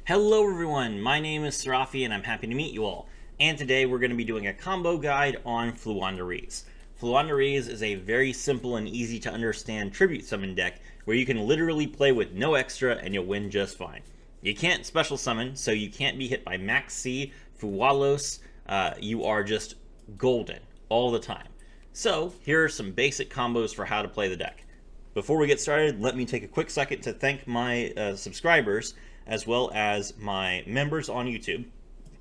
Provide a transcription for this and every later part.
Hello everyone, my name is Serafi and I'm happy to meet you all. And today we're going to be doing a combo guide on Floowandereeze. Floowandereeze is a very simple and easy to understand tribute summon deck where you can literally play with no extra and you'll win just fine. You can't special summon, so you can't be hit by Max C, Fuwalos, you are just golden all the time. So here are some basic combos for how to play the deck. Before we get started, let me take a quick second to thank my subscribers, as well as my members on YouTube,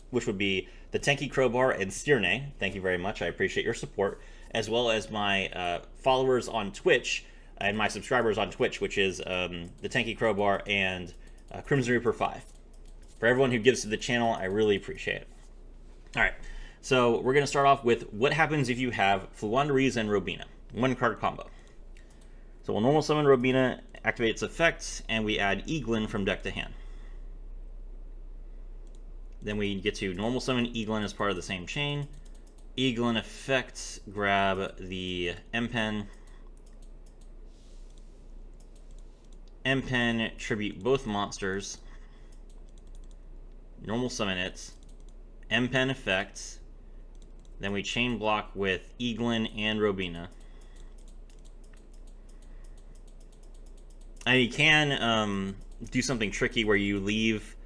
which would be the Tanky Crowbar and Steernay. Thank you very much. I appreciate your support, as well as my followers on Twitch and my subscribers on Twitch, which is the Tanky Crowbar and Crimson Reaper 5. For everyone who gives to the channel, I really appreciate it. All right, so we're going to start off with what happens if you have Floowandereeze and Robina, one card combo. So we'll normal summon Robina, activate its effects, and we add Eaglin from deck to hand. Then we get to normal summon Eaglin as part of the same chain. Eaglin effect, grab the Imperm. Imperm, tribute both monsters. Normal summon it. Imperm effect. Then we chain block with Eaglin and Robina. And you can do something tricky where you leave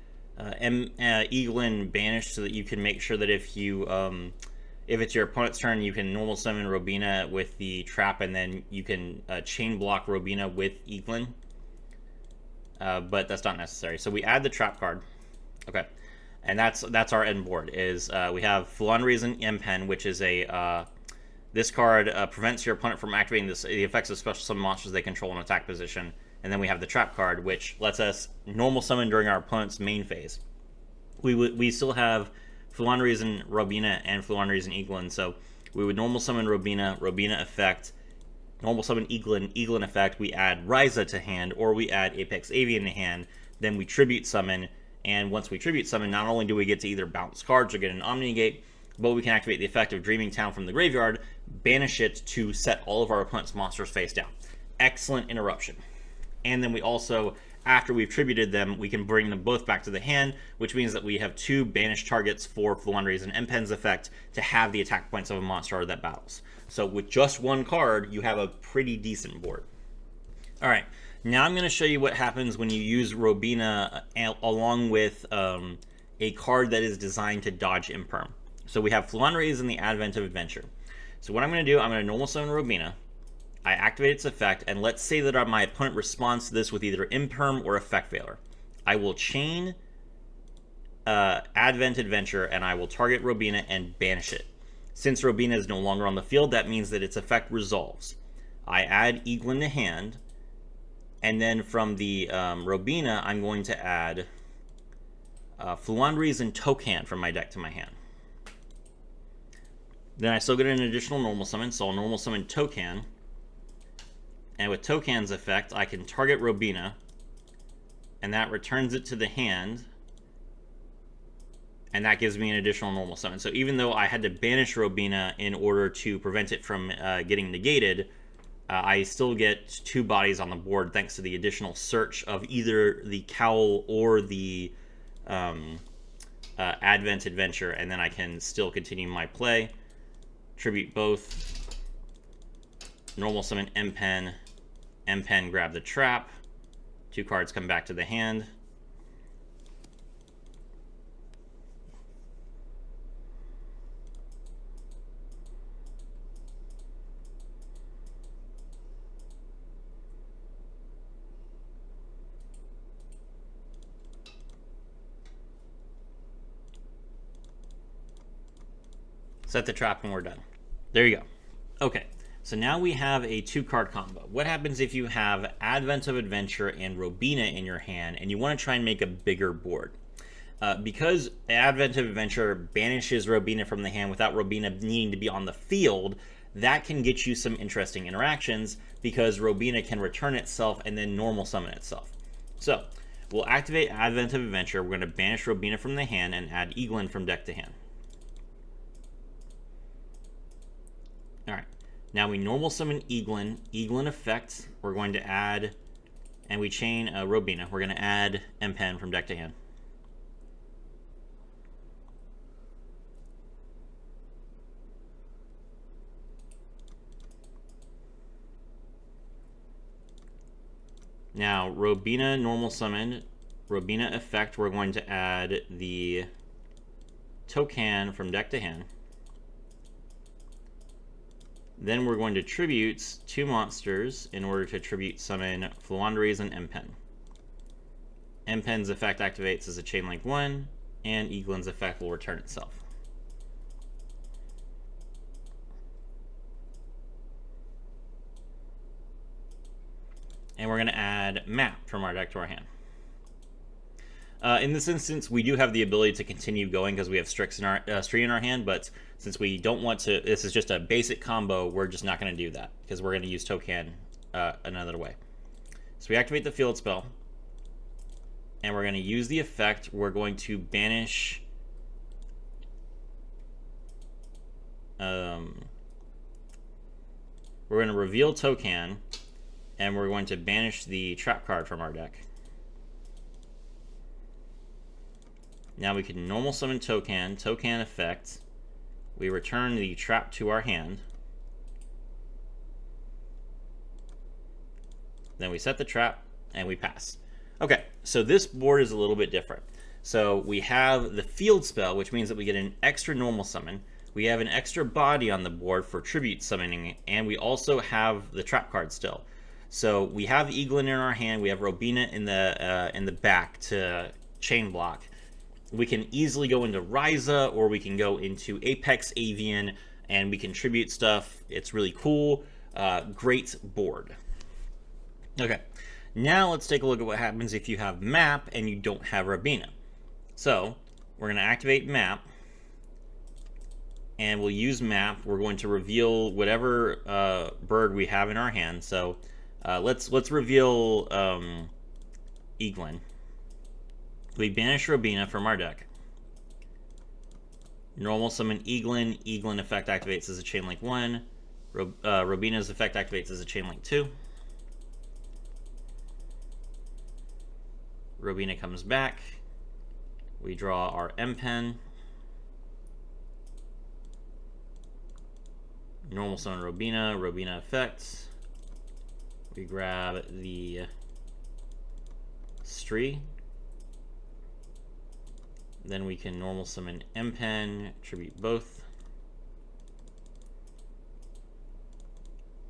Eaglin banished so that you can make sure that if it's your opponent's turn, you can normal summon Robina with the trap, and then you can chain block Robina with Eaglin. But that's not necessary. So we add the trap card. Okay, and that's our end board. Is we have Floowandereeze and Imperm, which is a this card prevents your opponent from activating the effects of special summon monsters they control in attack position. And then we have the trap card, which lets us normal summon during our opponent's main phase. We still have Floowandereeze and Robina and Floowandereeze and Eaglin, so we would normal summon Robina, Robina effect, normal summon Eaglin, Eaglin effect, we add Ryza to hand, or we add Apex Avian to hand, then we tribute summon, and once we tribute summon, not only do we get to either bounce cards or get an Omni-Negate, but we can activate the effect of Dreaming Town from the graveyard, banish it to set all of our opponent's monsters face down. Excellent interruption. And then we also, after we've tributed them, we can bring them both back to the hand, which means that we have two banished targets for Floowandereeze and Imperm's effect to have the attack points of a monster that battles. So with just one card, you have a pretty decent board. All right, now I'm going to show you what happens when you use Robina along with a card that is designed to dodge Imperm. So we have Floowandereeze and the Advent of Adventure. So what I'm going to do, I'm going to normal summon Robina. I activate its effect, and let's say that my opponent responds to this with either Imperm or Effect Veiler. I will chain Advent Adventure, and I will target Robina and banish it. Since Robina is no longer on the field, that means that its effect resolves. I add Eaglin to hand, and then from the Robina, I'm going to add Floowandereeze and Tokan from my deck to my hand. Then I still get an additional normal summon, so I'll normal summon Tokan. And with Tokan's effect, I can target Robina, and that returns it to the hand, and that gives me an additional normal summon. So even though I had to banish Robina in order to prevent it from getting negated, I still get two bodies on the board thanks to the additional search of either the Cowl or the Advent Adventure, and then I can still continue my play, tribute both, normal summon Imperm, Imperm grab the trap, two cards come back to the hand. Set the trap and we're done. There you go. Okay. So now we have a two-card combo. What happens if you have Advent of Adventure and Robina in your hand and you want to try and make a bigger board? Because Advent of Adventure banishes Robina from the hand without Robina needing to be on the field, that can get you some interesting interactions because Robina can return itself and then normal summon itself. So we'll activate Advent of Adventure. We're going to banish Robina from the hand and add Eaglin from deck to hand. All right. Now we normal summon Eaglin. Eaglin effect, we're going to add, and we chain Robina. We're going to add Imperm from deck to hand. Now, Robina normal summon, Robina effect, we're going to add the token from deck to hand. Then we're going to tribute 2 monsters in order to tribute summon Floowandereeze and Imperm. Imperm's effect activates as a chain link 1, and Eaglin's effect will return itself. And we're going to add map from our deck to our hand. In this instance, we do have the ability to continue going because we have Strix in our Stree in our hand, but since we don't want to, this is just a basic combo, we're just not going to do that because we're going to use token another way. So we activate the field spell, and we're going to use the effect. We're going to banish we're going to reveal token, and we're going to banish the trap card from our deck. Now we can normal summon token effect. We return the trap to our hand. Then we set the trap and we pass. Okay, so this board is a little bit different. So we have the field spell, which means that we get an extra normal summon. We have an extra body on the board for tribute summoning, and we also have the trap card still. So we have Eaglin in our hand. We have Robina in the back to chain block. We can easily go into Ryza, or we can go into Apex Avian, and we can tribute stuff. It's really cool. Great board. Okay, now let's take a look at what happens if you have map and you don't have Robina. So we're going to activate map, and we'll use map. We're going to reveal whatever bird we have in our hand. So let's reveal Eaglin. We banish Robina from our deck. Normal summon Eaglin. Eaglin effect activates as a chain link 1. Robina's effect activates as a chain link 2. Robina comes back. We draw our Imperm. Normal summon Robina. Robina effects. We grab the Stree. Then we can normal summon Imperm, tribute both.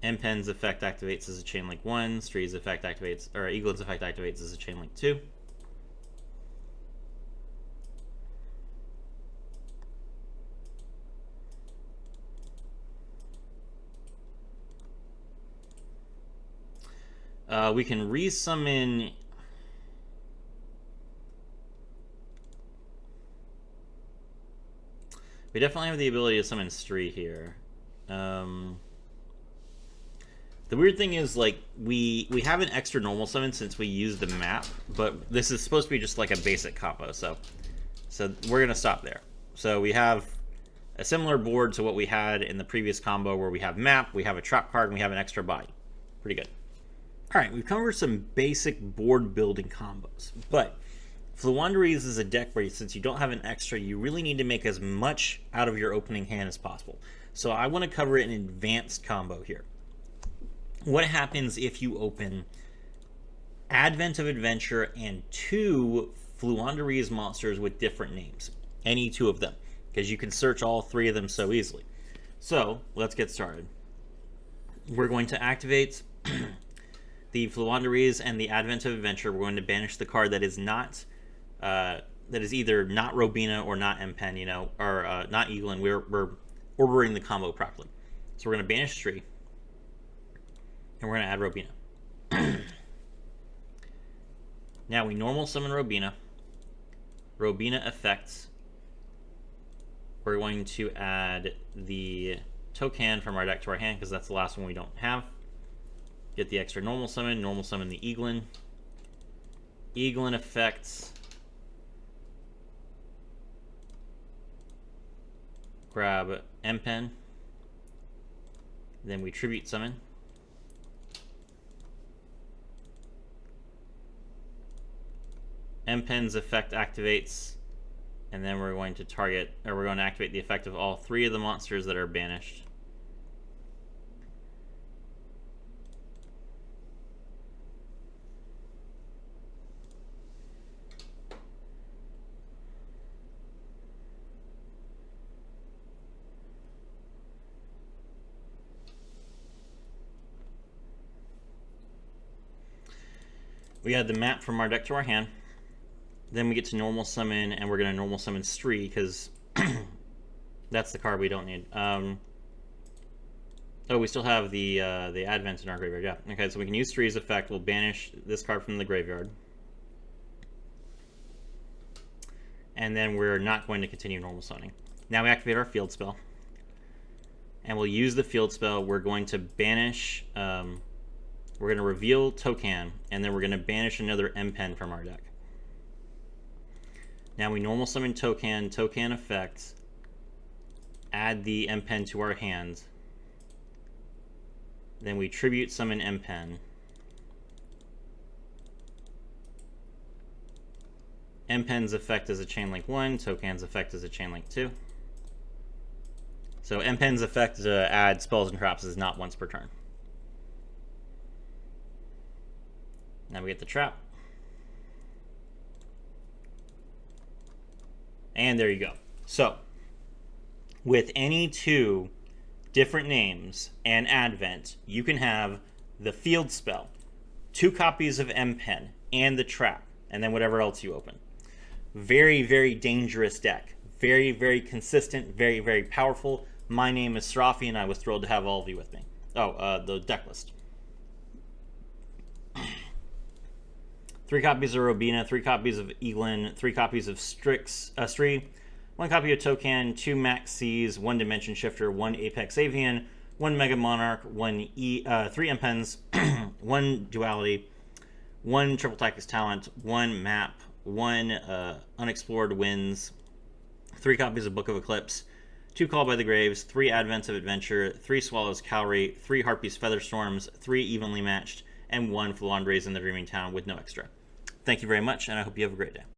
Imperm's effect activates as a chain link 1. Stree's effect activates, or Eaglin's effect activates as a chain link 2. We can resummon. We definitely have the ability to summon Stree here. The weird thing is, like, we have an extra normal summon since we use the map, but this is supposed to be just like a basic combo, so we're gonna stop there. So we have a similar board to what we had in the previous combo, where we have map, we have a trap card, and we have an extra body. Pretty good. All right, we've covered some basic board building combos, but Floowandereeze is a deck where, since you don't have an extra, you really need to make as much out of your opening hand as possible. So I want to cover an advanced combo here. What happens if you open Advent of Adventure and 2 Floowandereeze monsters with different names? Any 2 of them, because you can search all 3 of them so easily. So let's get started. We're going to activate the Floowandereeze and the Advent of Adventure. We're going to banish the card that is not that is either not Robina or not Imperm, or not Eaglin. We're ordering the combo properly. So we're going to banish Stree, and we're going to add Robina. Now we normal summon Robina. Robina effects. We're going to add the token from our deck to our hand, because that's the last one we don't have. Get the extra normal summon the Eaglin. Eaglin effects. Grab Imperm. Then we tribute summon. Imperm's effect activates, and then we're going to we're going to activate the effect of all 3 of the monsters that are banished. We add the map from our deck to our hand. Then we get to normal summon, and we're going to normal summon Stree, because that's the card we don't need. Oh, we still have the Advent in our graveyard, yeah. Okay, so we can use Stree's effect. We'll banish this card from the graveyard. And then we're not going to continue normal summoning. Now we activate our field spell. And we'll use the field spell. We're going to banish, we're going to reveal Tokan, and then we're going to banish another Imperm from our deck. Now we normal summon Tokan, Tokan effect, add the Imperm to our hand. Then we tribute summon Imperm. Imperm's effect is a chain link 1, Tokan's effect is a chain link 2. So Imperm's effect to add spells and traps is not once per turn. Now we get the trap. And there you go. So, with any two different names and Advent, you can have the field spell, 2 copies of Imperm, and the trap, and then whatever else you open. Very, very dangerous deck. Very, very consistent, very, very powerful. My name is Srafi, and I was thrilled to have all of you with me. Oh, the deck list. 3 copies of Robina, 3 copies of Eglin, 3 copies of Stree, 1 copy of Tokan, 2 Max C's, 1 Dimension Shifter, 1 Apex Avian, 1 Mega Monarch, 3 Imperms, 1 Duality, 1 Triple Tychus Talent, 1 Map, 1 Unexplored Winds, 3 copies of Book of Eclipse, 2 Call by the Graves, 3 Advents of Adventure, 3 Swallows Cowrie, 3 Harpies Featherstorms, 3 Evenly Matched, and 1 Floowandereeze in the Dreaming Town with no extra. Thank you very much, and I hope you have a great day.